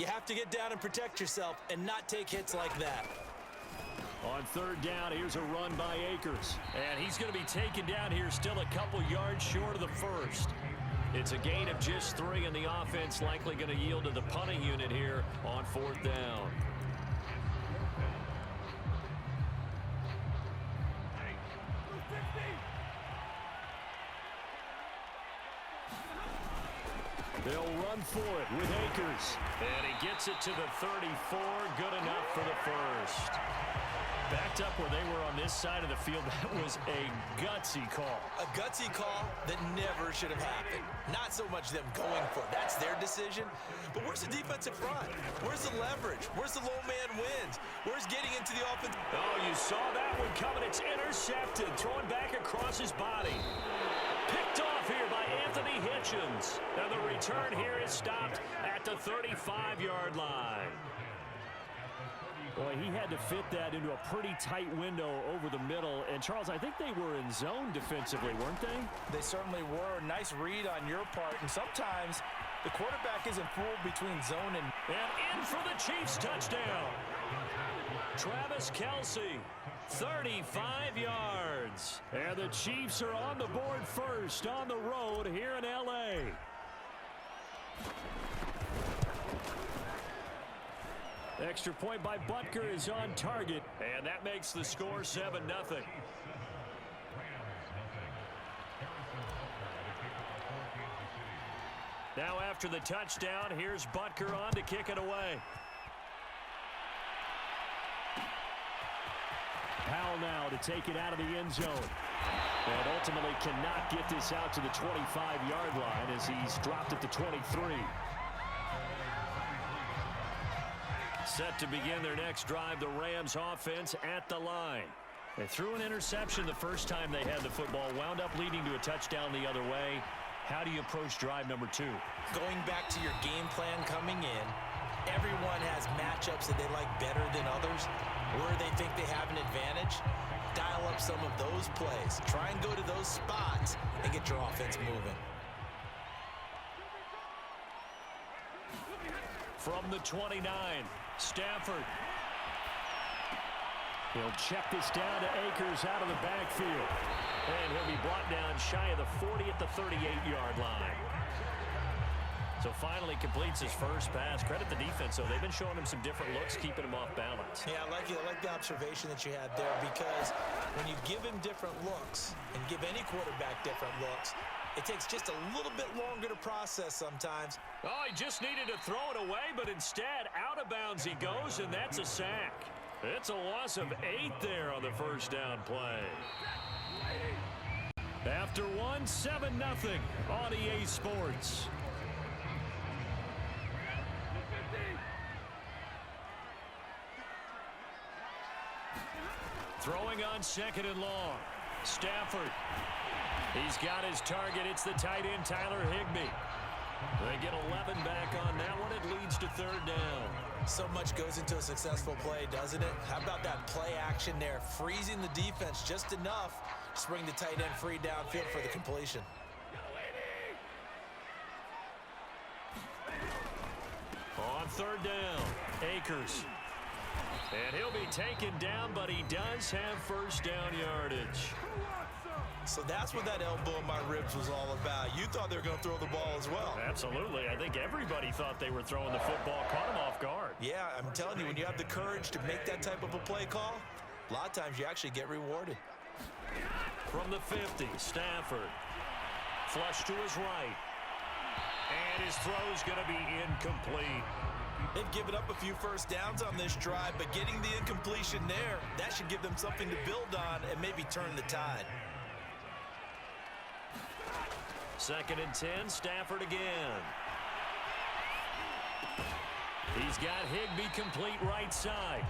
You have to get down and protect yourself and not take hits like that. On third down, here's a run by Akers. And he's going to be taken down here still a couple yards short of the first. It's a gain of just 3, and the offense likely going to yield to the punting unit here on fourth down. They'll run for it with Akers. And he gets it to the 34. Good enough for the first. Backed up where they were on this side of the field, that was a gutsy call. A gutsy call that never should have happened. Not so much them going for it. That's their decision. But where's the defensive front? Where's the leverage? Where's the low man wins? Where's getting into the offense? Oh, you saw that one coming. It's intercepted. Thrown back across his body. Picked off here by Anthony Hitchens. And the return here is stopped at the 35-yard line. Boy, he had to fit that into a pretty tight window over the middle. And, Charles, I think they were in zone defensively, weren't they? They certainly were. Nice read on your part. And sometimes the quarterback isn't fooled between zone and in for the Chiefs touchdown. Travis Kelce, 35 yards. And the Chiefs are on the board first on the road here in L.A. Extra point by Butker is on target, and that makes the score 7-0. Now after the touchdown, here's Butker on to kick it away. Powell now to take it out of the end zone. And ultimately cannot get this out to the 25-yard line as he's dropped at the 23. Set to begin their next drive, the Rams offense at the line. They threw an interception the first time they had the football, wound up leading to a touchdown the other way. How do you approach drive number 2? Going back to your game plan coming in, everyone has matchups that they like better than others, where they think they have an advantage. Dial up some of those plays. Try and go to those spots and get your offense moving. From the 29, Stafford. He'll check this down to Akers out of the backfield. And he'll be brought down shy of the 40 at the 38-yard line. So finally completes his first pass. Credit the defense, though. They've been showing him some different looks, keeping him off balance. Yeah, I like it. I like the observation that you had there, because when you give him different looks and give any quarterback different looks, it takes just a little bit longer to process sometimes. Oh, he just needed to throw it away, but instead, out of bounds he goes, and that's a sack. It's a loss of 8 there on the first down play. After one, 7-0 on EA Sports. Throwing on second and long. Stafford. He's got his target. It's the tight end, Tyler Higbee. They get 11 back on that one. It leads to third down. So much goes into a successful play, doesn't it? How about that play action there? Freezing the defense just enough to bring the tight end free downfield for the completion. On third down, Akers. And he'll be taken down, but he does have first down yardage. So that's what that elbow in my ribs was all about. You thought they were going to throw the ball as well. Absolutely. I think everybody thought they were throwing the football, caught him off guard. Yeah, I'm telling you, when you have the courage to make that type of a play call, a lot of times you actually get rewarded. From the 50, Stafford. Flush to his right. And his throw's going to be incomplete. They've given up a few first downs on this drive, but getting the incompletion there, that should give them something to build on and maybe turn the tide. Second and 10, Stafford again. He's got Higbee complete right side.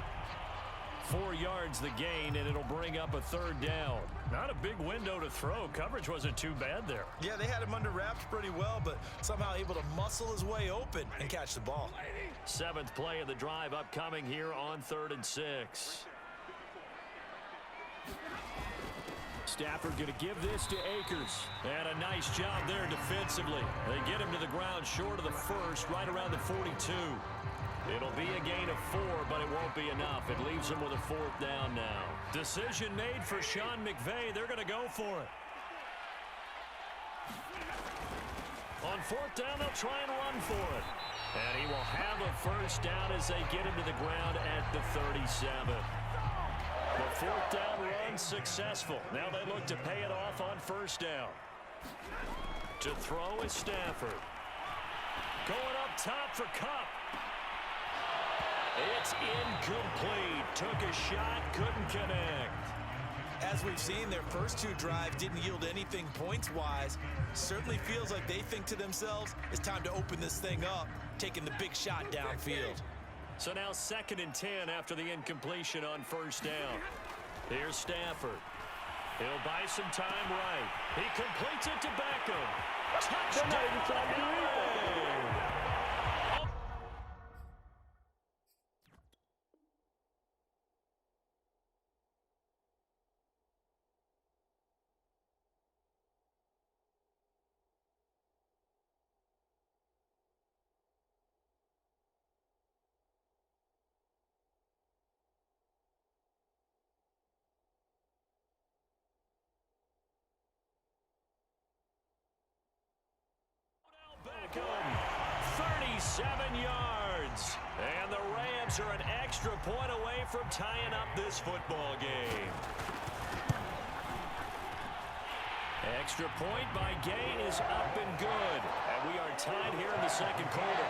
4 yards the gain, and it'll bring up a third down. Not a big window to throw. Coverage wasn't too bad there. Yeah, they had him under wraps pretty well, but somehow able to muscle his way open and catch the ball. 7th play of the drive upcoming here on 3rd and 6. Stafford going to give this to Akers. And a nice job there defensively. They get him to the ground short of the first, right around the 42. It'll be a gain of 4, but it won't be enough. It leaves them with a 4th down now. Decision made for Sean McVay. They're going to go for it. On 4th down, they'll try and run for it. And he will have a first down as they get him to the ground at the 37. The 4th down run successful. Now they look to pay it off on 1st down. To throw is Stafford. Going up top for Kupp. It's incomplete. Took a shot, couldn't connect. As we've seen, their first 2 drives didn't yield anything points-wise. Certainly feels like they think to themselves, it's time to open this thing up, taking the big shot downfield. So now 2nd and 10 after the incompletion on 1st down. Here's Stafford. He'll buy some time right. He completes it to Beckham. Touchdown! Beckham, 37 yards. And the Rams are an extra point away from tying up this football game. Extra point by Gain is up and good. And we are tied here in the 2nd quarter.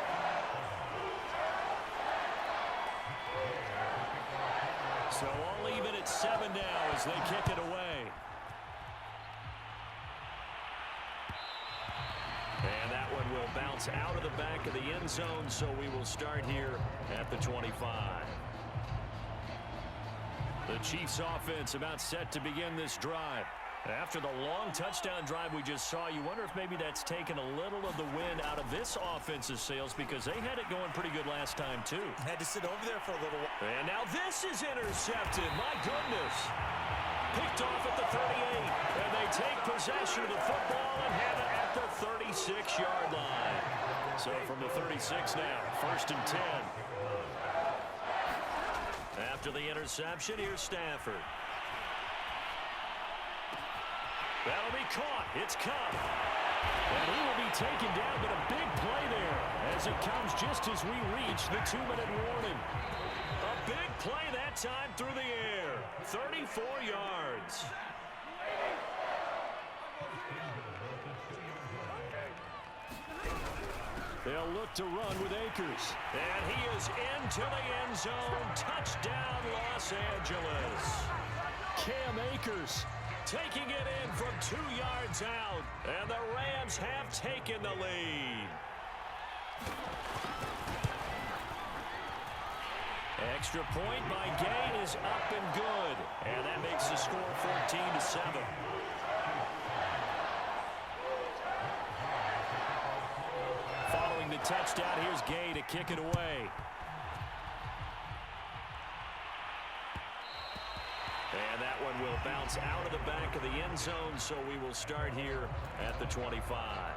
So all even at 7 now as they kick it away. And that one will bounce out of the back of the end zone, so we will start here at the 25. The Chiefs offense about set to begin this drive. After the long touchdown drive we just saw, you wonder if maybe that's taken a little of the wind out of this offense's sails because they had it going pretty good last time too. Had to sit over there for a little while. And now this is intercepted. My goodness. Picked off at the 38. And they take possession of the football and have it at the 36-yard line. So from the 36 now, 1st and 10. After the interception, here's Stafford. That'll be caught. It's Kupp. And he will be taken down, but a big play there as it comes just as we reach the 2-minute warning. A big play that time through the air. 34 yards. They'll look to run with Akers. And he is into the end zone. Touchdown, Los Angeles. Cam Akers taking it in from 2 yards out. And the Rams have taken the lead. Extra point by Gain is up and good. And that makes the score 14-7. Following the touchdown, here's Gay to kick it away. And that one will bounce out of the back of the end zone, so we will start here at the 25.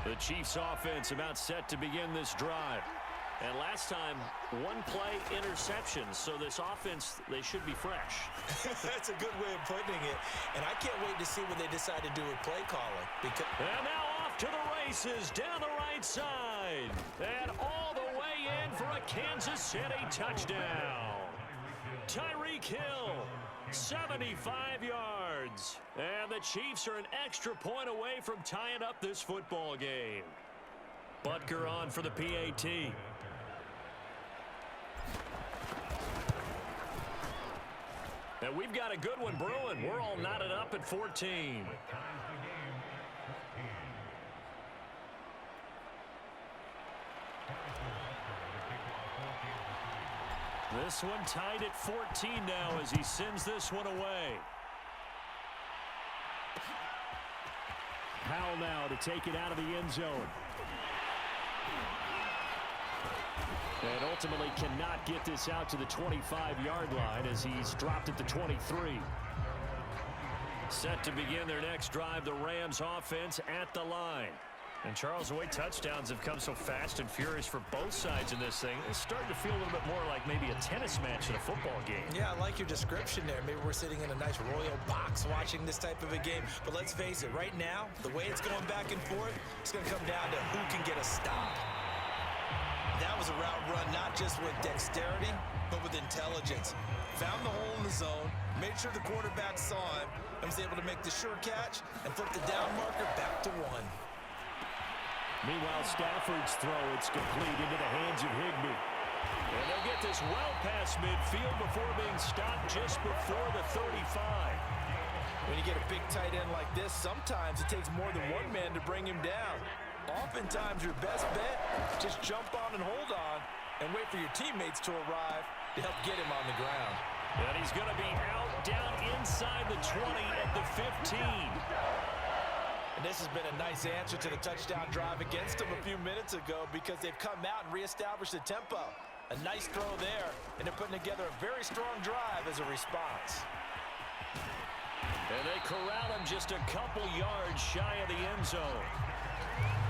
The Chiefs offense about set to begin this drive. And last time, 1 play interception. So this offense, they should be fresh. That's a good way of putting it. And I can't wait to see what they decide to do with play calling. And now off to the races down the right side. And all the way in for a Kansas City touchdown. Tyreek Hill, 75 yards. And the Chiefs are an extra point away from tying up this football game. Butker on for the PAT. And we've got a good one brewing. We're all knotted up at 14. This one tied at 14 now as he sends this one away. Powell now to take it out of the end zone. And ultimately cannot get this out to the 25-yard line as he's dropped at the 23. Set to begin their next drive, the Rams offense at the line. And Charles, the way touchdowns have come so fast and furious for both sides in this thing, it's starting to feel a little bit more like maybe a tennis match in a football game. Yeah, I like your description there. Maybe we're sitting in a nice royal box watching this type of a game. But let's face it, right now, the way it's going back and forth, it's going to come down to who can get a stop. That was a route run not just with dexterity, but with intelligence. Found the hole in the zone, made sure the quarterback saw him, and was able to make the sure catch and flip the down marker back to 1. Meanwhile, Stafford's throw, it's complete into the hands of Higbee. And they'll get this well past midfield before being stopped just before the 35. When you get a big tight end like this, sometimes it takes more than one man to bring him down. Oftentimes, your best bet, just jump on and hold on and wait for your teammates to arrive to help get him on the ground. And he's going to be out, down inside the 20 at the 15. And this has been a nice answer to the touchdown drive against them a few minutes ago because they've come out and reestablished the tempo. A nice throw there, and they're putting together a very strong drive as a response. And they corral him just a couple yards shy of the end zone.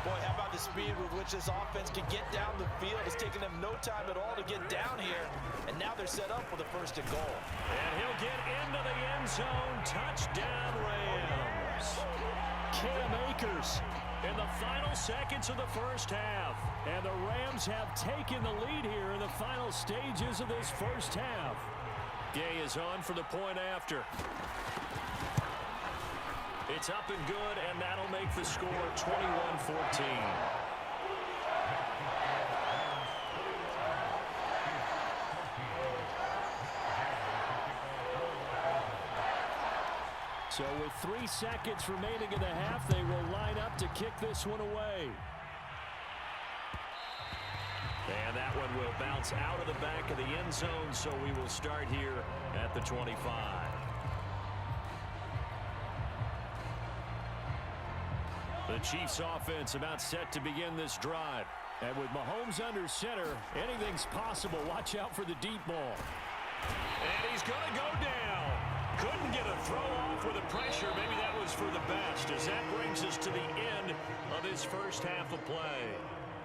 Boy, how about the speed with which this offense can get down the field? It's taken them no time at all to get down here, and now they're set up for the first and goal. And he'll get into the end zone. Touchdown, Rams. Cam Akers in the final seconds of the first half. And the Rams have taken the lead here in the final stages of this first half. Gay is on for the point after. It's up and good, and that'll make the score 21-14. So with 3 seconds remaining in the half, they will line up to kick this one away. And that one will bounce out of the back of the end zone, so we will start here at the 25. The Chiefs offense about set to begin this drive. And with Mahomes under center, anything's possible. Watch out for the deep ball. And he's going to go down. Couldn't get a throw off with the pressure. Maybe that was for the best, as that brings us to the end of this first half of play.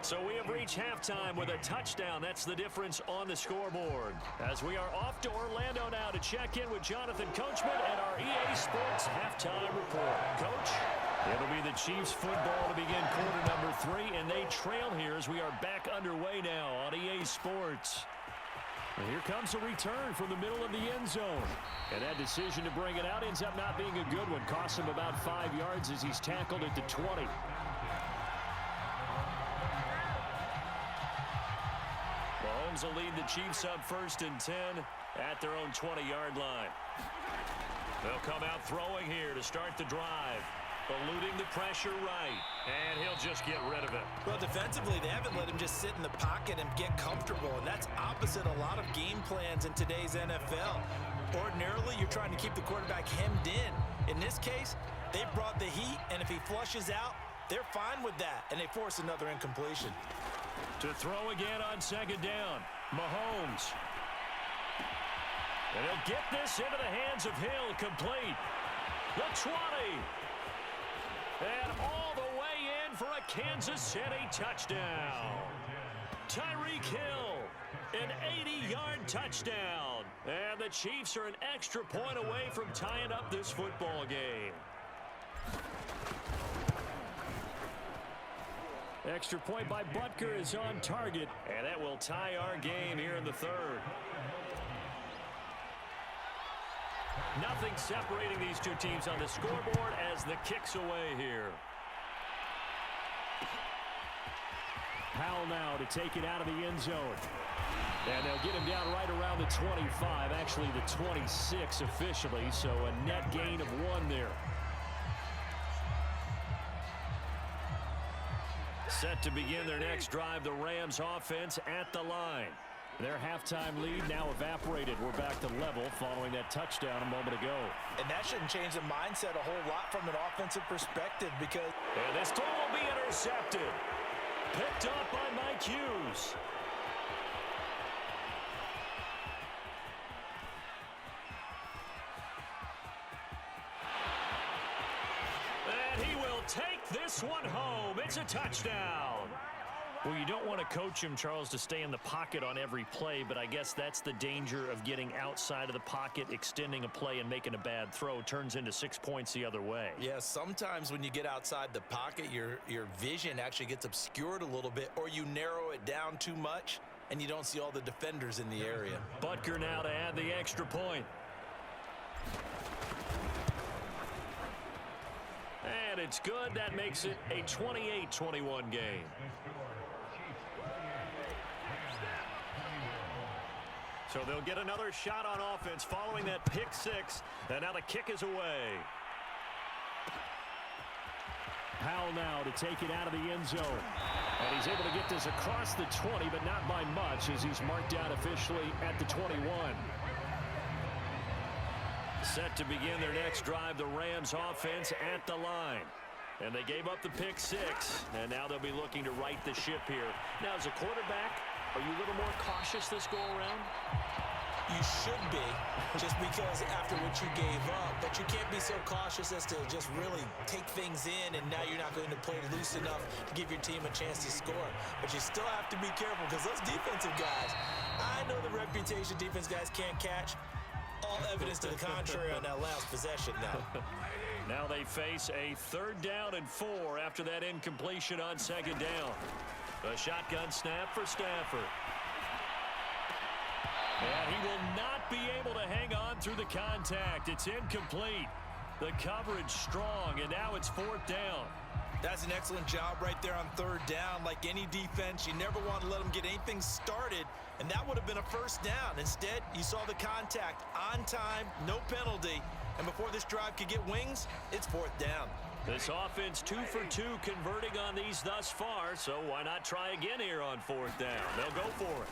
So we have reached halftime with a touchdown. That's the difference on the scoreboard. As we are off to Orlando now to check in with Jonathan Coachman and our EA Sports halftime report. Coach? It'll be the Chiefs football to begin quarter number 3, and they trail here as we are back underway now on EA Sports. And here comes a return from the middle of the end zone. And that decision to bring it out ends up not being a good one. Costs him about 5 yards as he's tackled at the 20. Mahomes will lead the Chiefs up 1st and 10 at their own 20-yard line. They'll come out throwing here to start the drive. Eluding the pressure right, and he'll just get rid of it. Well, defensively, they haven't let him just sit in the pocket and get comfortable, and that's opposite a lot of game plans in today's NFL. Ordinarily, you're trying to keep the quarterback hemmed in. In this case, they brought the heat, and if he flushes out, they're fine with that, and they force another incompletion. To throw again on 2nd down, Mahomes. And he'll get this into the hands of Hill, complete. The 20. And all the way in for a Kansas City touchdown. Tyreek Hill, an 80-yard touchdown. And the Chiefs are an extra point away from tying up this football game. Extra point by Butker is on target. And that will tie our game here in the 3rd. Nothing separating these two teams on the scoreboard as the kick's away here. Powell now to take it out of the end zone. And they'll get him down right around the 25, actually the 26 officially, so a net gain of 1 there. Set to begin their next drive, the Rams offense at the line. Their halftime lead now evaporated. We're back to level following that touchdown a moment ago. And that shouldn't change the mindset a whole lot from an offensive perspective because... And this throw will be intercepted. Picked up by Mike Hughes. And he will take this one home. It's a touchdown. Well, you don't want to coach him, Charles, to stay in the pocket on every play, but I guess that's the danger of getting outside of the pocket, extending a play, and making a bad throw. Turns into 6 points the other way. Yeah, sometimes when you get outside the pocket, your vision actually gets obscured a little bit, or you narrow it down too much, and you don't see all the defenders in the area. Butker now to add the extra point. And it's good. That makes it a 28-21 game. So they'll get another shot on offense following that pick six. And now the kick is away. Powell now to take it out of the end zone. And he's able to get this across the 20, but not by much as he's marked down officially at the 21. Set to begin their next drive, the Rams offense at the line. And they gave up the pick six, and now they'll be looking to right the ship here. Now, as a quarterback, are you a little more cautious this go-around? You should be, just because after what you gave up, but you can't be so cautious as to just really take things in, and now you're not going to play loose enough to give your team a chance to score. But you still have to be careful because those defensive guys, I know the reputation defense guys can't catch. All evidence to the contrary on that last possession now. Now they face a 3rd down and 4 after that incompletion on 2nd down. A shotgun snap for Stafford. And he will not be able to hang on through the contact. It's incomplete. The coverage strong, and now it's 4th down. That's an excellent job right there on 3rd down. Like any defense, you never want to let them get anything started, and that would have been a 1st down. Instead, you saw the contact on time, no penalty, and before this drive could get wings, it's 4th down. This offense 2 for 2 converting on these thus far, so why not try again here on 4th down? They'll go for it.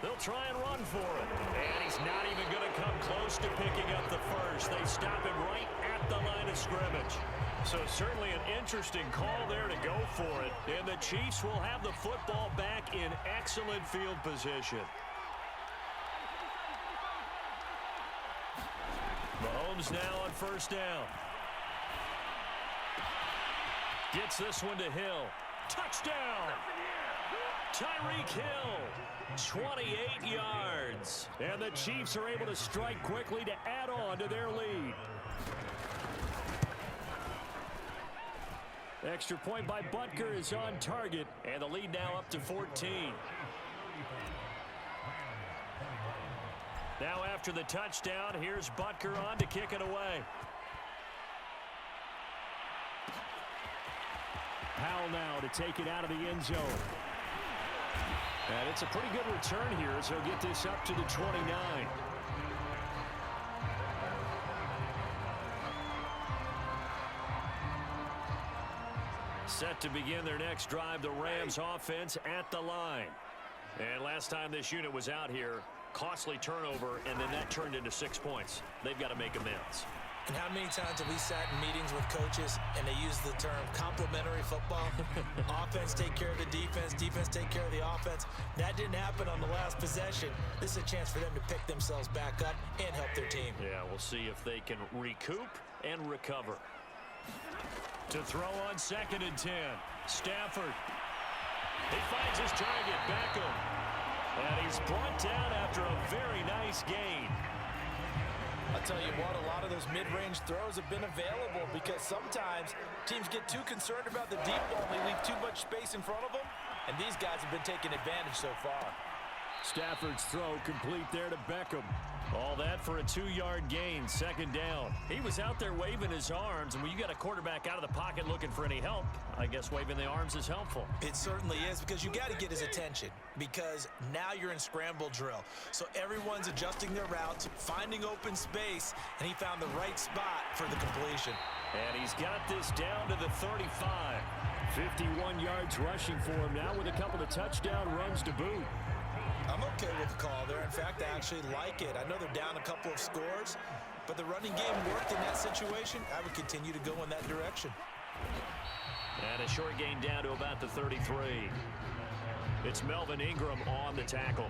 They'll try and run for it. And he's not even going to come close to picking up the first. They stop him right at the line of scrimmage. So certainly an interesting call there to go for it. And the Chiefs will have the football back in excellent field position. Mahomes now on 1st down. Gets this one to Hill. Touchdown! Tyreek Hill, 28 yards. And the Chiefs are able to strike quickly to add on to their lead. Extra point by Butker is on target, and the lead now up to 14. Now after the touchdown, here's Butker on to kick it away. Powell now to take it out of the end zone. And it's a pretty good return here as he'll get this up to the 29. Set to begin their next drive, the Rams offense at the line. And last time this unit was out here, costly turnover, and then that turned into 6 points. They've got to make amends. And how many times have we sat in meetings with coaches and they use the term complementary football? Offense take care of the defense, defense take care of the offense. That didn't happen on the last possession. This is a chance for them to pick themselves back up and help their team. Yeah, we'll see if they can recoup and recover. To throw on 2nd and 10. Stafford. He finds his target, Beckham. And he's brought down after a very nice gain. I'll tell you what, a lot of those mid-range throws have been available because sometimes teams get too concerned about the deep ball and they leave too much space in front of them, and these guys have been taking advantage so far. Stafford's throw complete there to Beckham. All that for a 2-yard gain, 2nd down. He was out there waving his arms, and when you got a quarterback out of the pocket looking for any help, I guess waving the arms is helpful. It certainly is because you got to get his attention because now you're in scramble drill. So everyone's adjusting their routes, finding open space, and he found the right spot for the completion. And he's got this down to the 35. 51 yards rushing for him now with a couple of touchdown runs to boot. I'm I'm okay with the call there. In fact, I actually like it. I know they're down a couple of scores, but the running game worked in that situation. I would continue to go in that direction. And a short gain down to about the 33. It's Melvin Ingram on the tackle.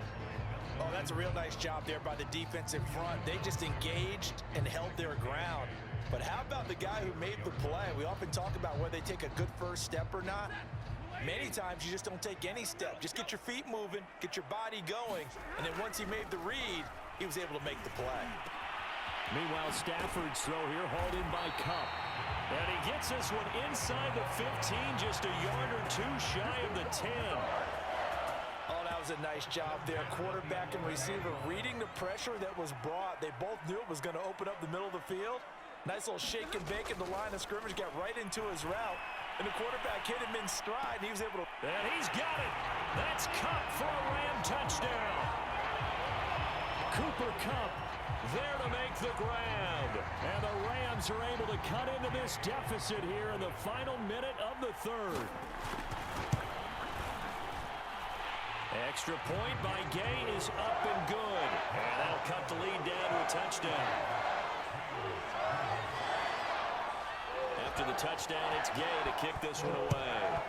Oh, that's a real nice job there by the defensive front. They just engaged and held their ground. But how about the guy who made the play? We often talk about whether they take a good first step or not. Many times you just don't take any step. Just get your feet moving, get your body going, and then once he made the read, he was able to make the play. Meanwhile, Stafford's throw here hauled in by Cup. And he gets this one inside the 15, just a yard or two shy of the 10. Oh, that was a nice job there. Quarterback and receiver reading the pressure that was brought. They both knew it was going to open up the middle of the field. Nice little shake and bake in the line of scrimmage, got right into his route. And the quarterback hit him in stride, and he was able to... And he's got it. That's Cup for a Ram touchdown. Cooper Kupp there to make the grab. And the Rams are able to cut into this deficit here in the final minute of the third. Extra point by Gay is up and good. And that'll cut the lead down to a touchdown. After the touchdown, it's Gay to kick this one away.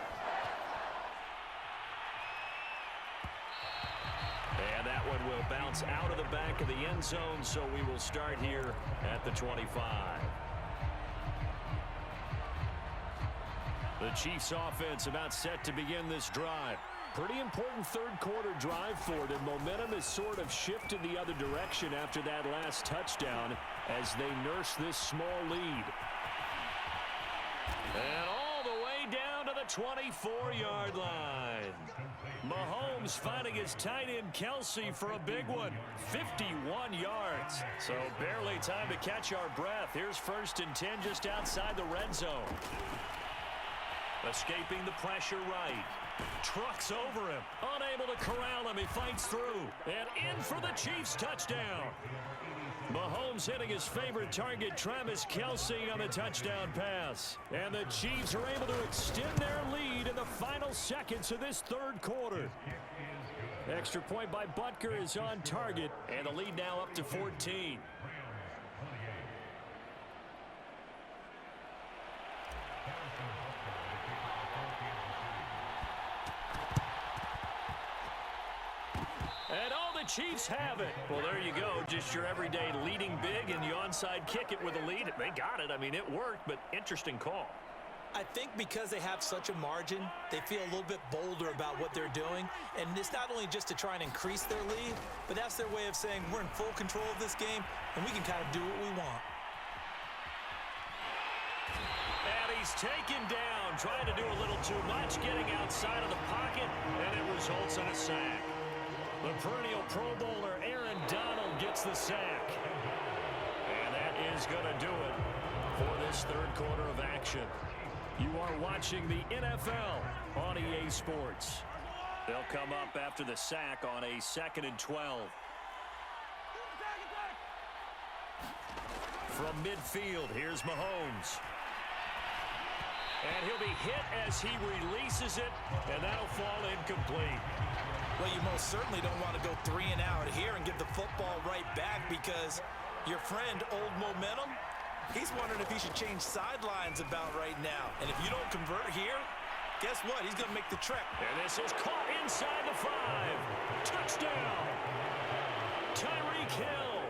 And that one will bounce out of the back of the end zone, so we will start here at the 25. The Chiefs offense about set to begin this drive. Pretty important third quarter drive for them. Momentum has sort of shifted the other direction after that last touchdown as they nurse this small lead. And all the way down to the 24-yard line. Mahomes finding his tight end Kelsey for a big one. 51 yards. So barely time to catch our breath. Here's 1st and 10 just outside the red zone. Escaping the pressure right. Trucks over him. Unable to corral him. He fights through. And in for the Chiefs touchdown. Mahomes hitting his favorite target, Travis Kelce, on the touchdown pass. And the Chiefs are able to extend their lead in the final seconds of this third quarter. Extra point by Butker is on target, and the lead now up to 14. And all the Chiefs have it. Well, there you go. Just your everyday leading big, and you onside kick it with a lead. They got it. I mean, it worked, but interesting call. I think because they have such a margin, they feel a little bit bolder about what they're doing. And it's not only just to try and increase their lead, but that's their way of saying we're in full control of this game, and we can kind of do what we want. And he's taken down, trying to do a little too much, getting outside of the pocket, and it results in a sack. The perennial Pro Bowler Aaron Donald gets the sack. And that is going to do it for this third quarter of action. You are watching the NFL on EA Sports. They'll come up after the sack on a 2nd and 12. From midfield, here's Mahomes. And he'll be hit as he releases it, and that'll fall incomplete. Well, you most certainly don't want to go 3 and out here and give the football right back because your friend, Old Momentum, he's wondering if he should change sidelines about right now. And if you don't convert here, guess what? He's going to make the trek. And this is caught inside the 5. Touchdown. Tyreek Hill,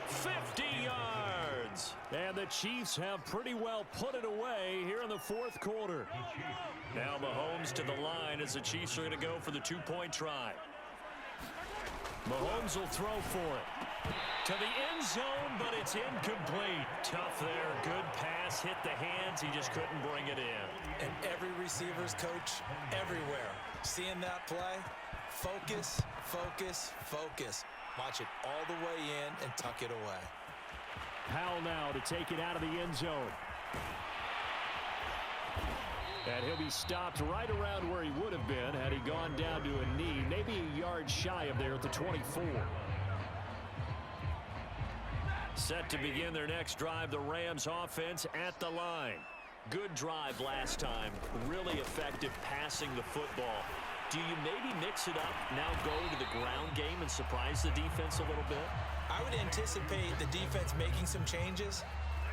50 yards. And the Chiefs have pretty well put it away here in the fourth quarter. Now Mahomes to the line as the Chiefs are going to go for the 2-point try. Mahomes will throw for it. To the end zone, but it's incomplete. Tough there. Good pass. Hit the hands. He just couldn't bring it in. And every receiver's coach everywhere. Seeing that play, focus, focus, focus. Watch it all the way in and tuck it away. Powell now to take it out of the end zone. And he'll be stopped right around where he would have been had he gone down to a knee, maybe a yard shy of there at the 24. Set to begin their next drive, the Rams offense at the line. Good drive last time. Really effective passing the football. Do you maybe mix it up, now go to the ground game and surprise the defense a little bit? I would anticipate the defense making some changes,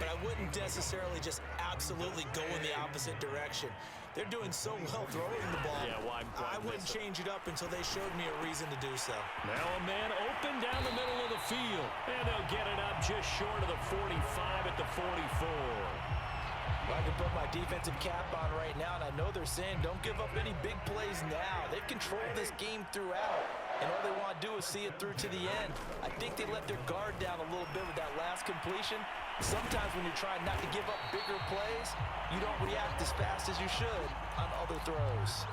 but I wouldn't necessarily just absolutely go in the opposite direction. They're doing so well throwing the ball. Yeah, well, I wouldn't change it up until they showed me a reason to do so. Now a man open down the middle of the field. And they'll get it up just short of the 45 at the 44. Well, I can put my defensive cap on right now, and I know they're saying don't give up any big plays now. They've controlled this game throughout, and all they want to do is see it through to the end. I think they let their guard down a little bit with that last completion. Sometimes when you're trying not to give up bigger plays, you don't react as fast as you should on other throws.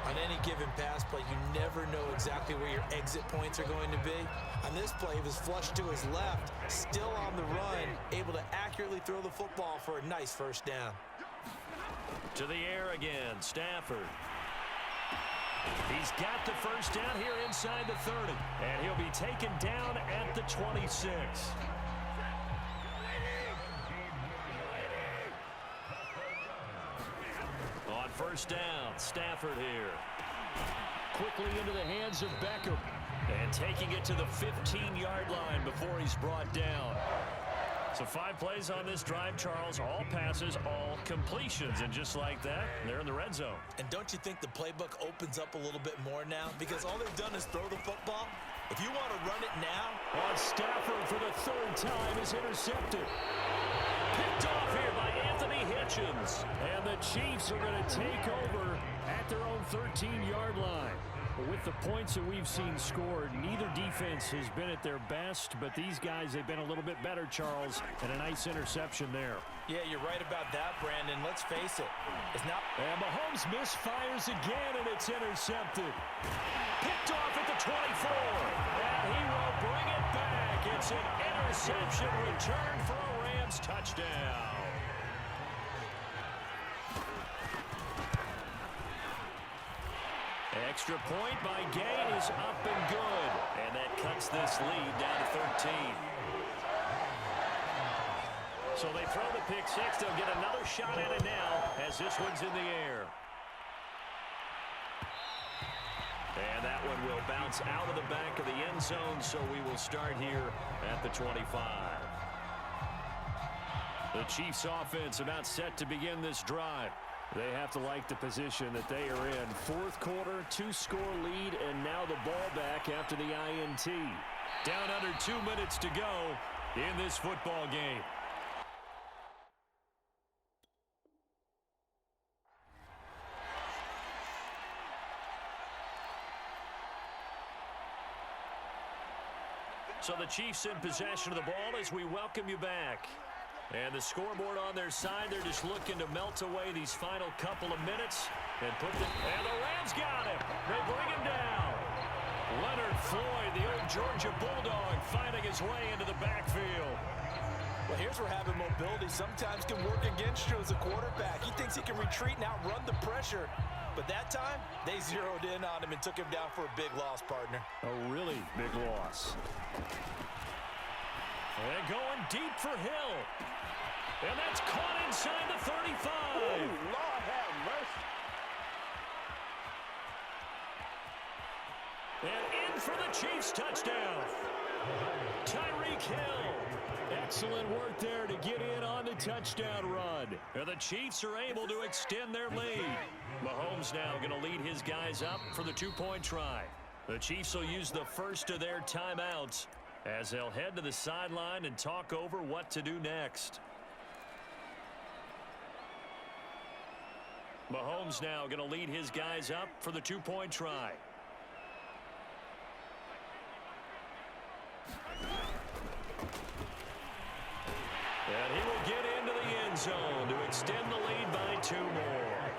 On any given pass play, you never know exactly where your exit points are going to be. On this play, he was flushed to his left, still on the run, able to accurately throw the football for a nice first down. To the air again, Stafford. He's got the first down here inside the 30. And he'll be taken down at the 26. On first down, Stafford here. Quickly into the hands of Beckham. And taking it to the 15-yard line before he's brought down. So 5 plays on this drive, Charles. All passes, all completions. And just like that, they're in the red zone. And don't you think the playbook opens up a little bit more now? Because all they've done is throw the football. If you want to run it now. On Stafford for the 3rd time is intercepted. Picked off here by Anthony Hitchens. And the Chiefs are going to take over at their own 13-yard line. With the points that we've seen scored, neither defense has been at their best, but these guys, they've been a little bit better, Charles, and a nice interception there. Yeah, you're right about that, Brandon. Let's face it. It's not. And Mahomes misfires again, and it's intercepted. Picked off at the 24, and he will bring it back. It's an interception return for a Rams touchdown. Extra point by Gain is up and good. And that cuts this lead down to 13. So they throw the pick six. They'll get another shot at it now as this one's in the air. And that one will bounce out of the back of the end zone, so we will start here at the 25. The Chiefs offense about set to begin this drive. They have to like the position that they are in. 4th quarter, 2-score lead, and now the ball back after the INT. Down under 2 minutes to go in this football game. So the Chiefs in possession of the ball as we welcome you back. And the scoreboard on their side, they're just looking to melt away these final couple of minutes and put the... And the Rams got him. They bring him down. Leonard Floyd, the old Georgia Bulldog, finding his way into the backfield. Well, here's where having mobility sometimes can work against you as a quarterback. He thinks he can retreat and outrun the pressure. But that time, they zeroed in on him and took him down for a big loss, partner. A really big loss. And going deep for Hill. And that's caught inside the 35. Ooh, Lord have mercy. And in for the Chiefs touchdown. Tyreek Hill. Excellent work there to get in on the touchdown run. And the Chiefs are able to extend their lead. Mahomes now going to lead his guys up for the 2-point try. The Chiefs will use the first of their timeouts as they'll head to the sideline and talk over what to do next. Mahomes now going to lead his guys up for the 2-point try. And he will get into the end zone to extend the lead by 2 more.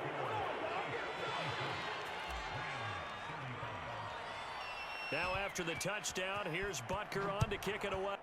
Now after the touchdown, here's Butker on to kick it away.